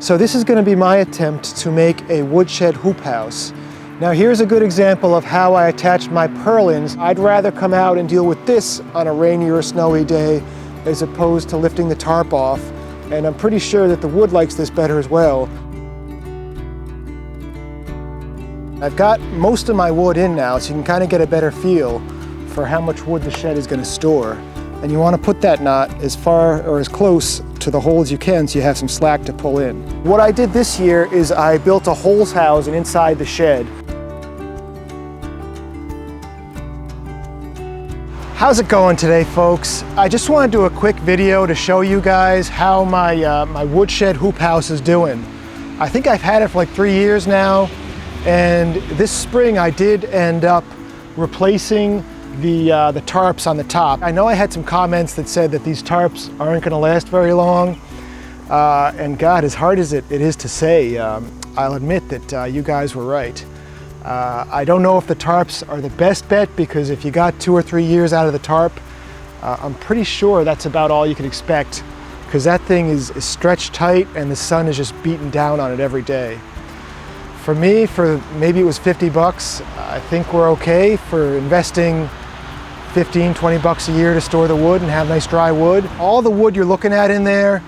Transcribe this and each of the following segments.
So this is going to be my attempt to make a woodshed hoop house. Now here's a good example of how I attached my purlins. I'd rather come out and deal with this on a rainy or snowy day as opposed to lifting the tarp off. And I'm pretty sure that the wood likes this better as well. I've got most of my wood in now, so you can kind of get a better feel for how much wood the shed is going to store. And you want to put that knot as far or as close to the hole as you can so you have some slack to pull in. What I did this year is I built a Holzhausen inside the shed. How's it going today, folks? I just want to do a quick video to show you guys how my woodshed hoop house is doing. I think I've had it for like 3 years now, and this spring I did end up replacing the tarps on the top. I know I had some comments that said that these tarps aren't going to last very long, and God, as hard as it is to say, I'll admit that you guys were right. I don't know if the tarps are the best bet, because if you got 2 or 3 years out of the tarp, I'm pretty sure that's about all you can expect, because that thing is stretched tight and the sun is just beating down on it every day. For me, for maybe it was 50 bucks, I think we're okay for investing 15, 20 bucks a year to store the wood and have nice dry wood. All the wood you're looking at in there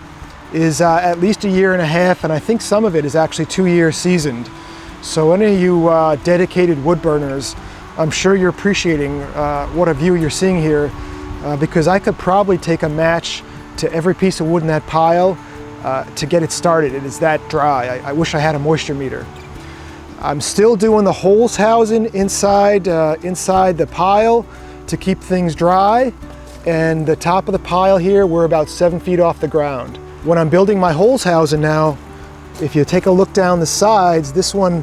is at least 1.5 years, and I think some of it is actually 2 years seasoned. So any of you dedicated wood burners, I'm sure you're appreciating what a view you're seeing here, because I could probably take a match to every piece of wood in that pile to get it started. It is that dry. I wish I had a moisture meter. I'm still doing the Holzhausen inside the pile to keep things dry, and the top of the pile here, we're about 7 feet off the ground. When I'm building my Holzhausen now, if you take a look down the sides, this one,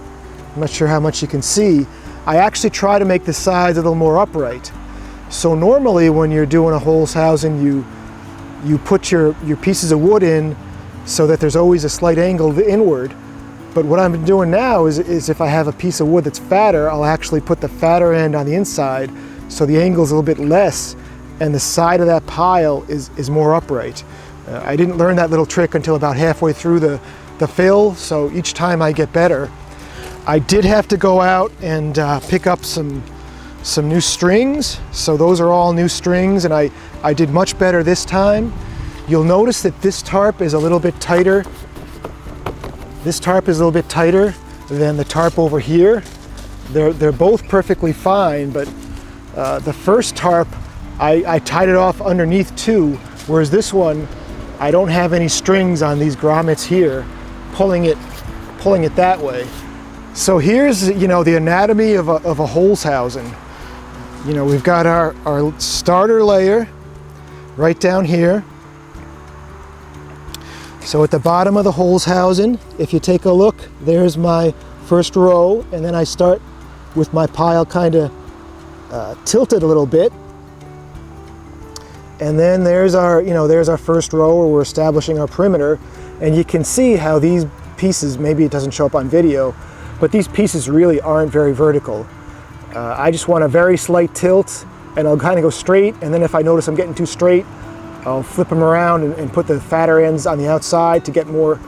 I'm not sure how much you can see, I actually try to make the sides a little more upright. So normally when you're doing a Holzhausen, you put your pieces of wood in so that there's always a slight angle inward. But what I'm doing now is if I have a piece of wood that's fatter, I'll actually put the fatter end on the inside so the angle's a little bit less and the side of that pile is more upright. I didn't learn that little trick until about halfway through the fill, so each time I get better. I did have to go out and pick up some new strings, so those are all new strings, and I did much better this time. You'll notice that this tarp is a little bit tighter. This tarp is a little bit tighter than the tarp over here. They're both perfectly fine, but the first tarp, I tied it off underneath too, whereas this one, I don't have any strings on these grommets here, pulling it that way. So here's, the anatomy of a Holzhausen. We've got our starter layer right down here. So at the bottom of the Holzhausen, if you take a look, there's my first row, and then I start with my pile kind of tilted a little bit. And then there's our first row where we're establishing our perimeter, and you can see how these pieces, maybe it doesn't show up on video, but these pieces really aren't very vertical. I just want a very slight tilt, and I'll kind of go straight, and then if I notice I'm getting too straight, I'll flip them around and put the fatter ends on the outside to get more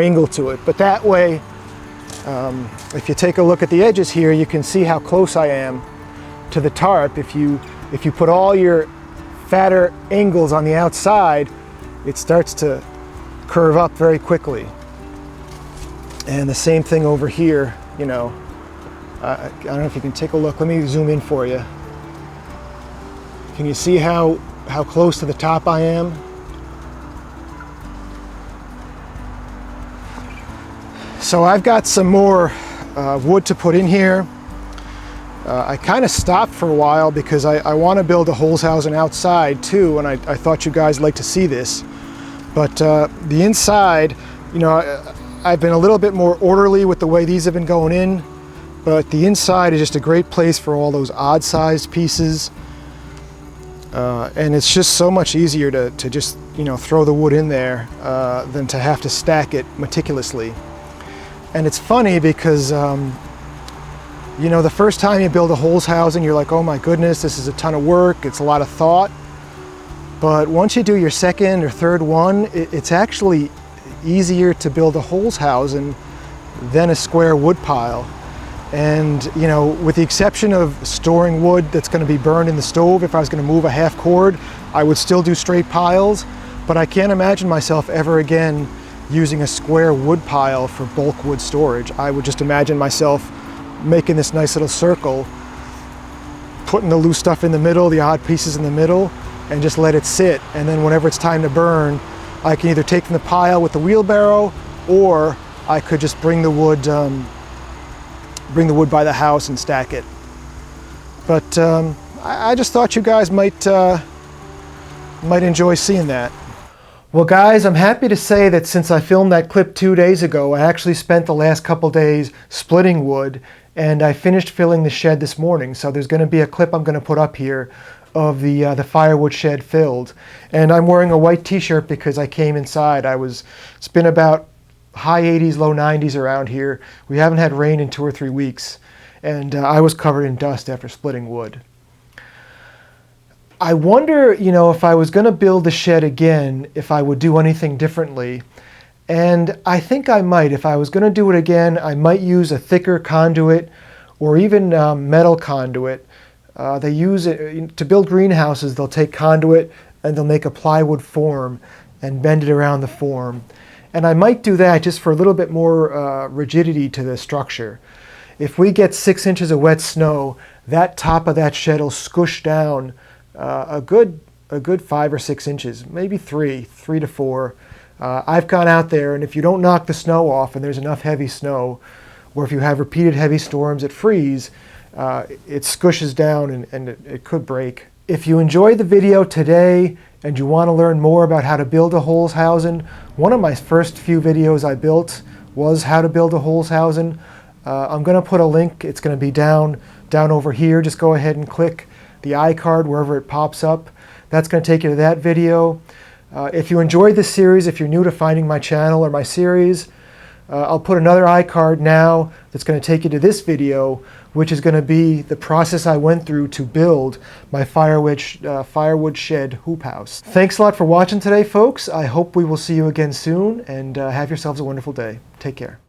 angle to it. But that way, if you take a look at the edges here, you can see how close I am to the tarp. If you put all your fatter angles on the outside, it starts to curve up very quickly. And the same thing over here, I don't know if you can take a look. Let me zoom in for you. Can you see how close to the top I am? So I've got some more wood to put in here. I kind of stopped for a while because I want to build a Holzhausen outside too, and I thought you guys like to see this. But the inside, I've been a little bit more orderly with the way these have been going in, but the inside is just a great place for all those odd-sized pieces. And it's just so much easier to just, throw the wood in there than to have to stack it meticulously. And it's funny because, the first time you build a Holzhausen, you're like, oh my goodness, this is a ton of work, it's a lot of thought. But once you do your second or third one, it's actually easier to build a Holzhausen than a square wood pile. And you know, with the exception of storing wood that's going to be burned in the stove, if I was going to move a half cord, I would still do straight piles. But I can't imagine myself ever again using a square wood pile for bulk wood storage. I would just imagine myself making this nice little circle, putting the loose stuff in the middle, the odd pieces in the middle, and just let it sit. And then whenever it's time to burn, I can either take from the pile with the wheelbarrow, or I could just bring the wood by the house and stack it. But I just thought you guys might enjoy seeing that. Well guys, I'm happy to say that since I filmed that clip 2 days ago, I actually spent the last couple days splitting wood, and I finished filling the shed this morning. So there's going to be a clip I'm going to put up here of the firewood shed filled. And I'm wearing a white t-shirt because I came inside. It's been about high 80s, low 90s around here. We haven't had rain in 2 or 3 weeks, and I was covered in dust after splitting wood. I wonder, you know, if I was going to build the shed again, if I would do anything differently. And I think I might. If I was going to do it again, I might use a thicker conduit or even metal conduit. They use it to build greenhouses. They'll take conduit and they'll make a plywood form and bend it around the form. And I might do that just for a little bit more rigidity to the structure. If we get 6 inches of wet snow, that top of that shed will squish down a good 5 or 6 inches, maybe 3 to 4. I've gone out there, and if you don't knock the snow off and there's enough heavy snow, or if you have repeated heavy storms that freeze, it squishes down and it could break. If you enjoyed the video today and you want to learn more about how to build a Holzhausen, one of my first few videos I built was how to build a Holzhausen. I'm going to put a link. It's going to be down over here. Just go ahead and click the iCard wherever it pops up. That's going to take you to that video. If you enjoyed this series, if you're new to finding my channel or my series, I'll put another iCard now that's going to take you to this video, which is going to be the process I went through to build my firewood shed hoop house. Thanks a lot for watching today, folks. I hope we will see you again soon, and have yourselves a wonderful day. Take care.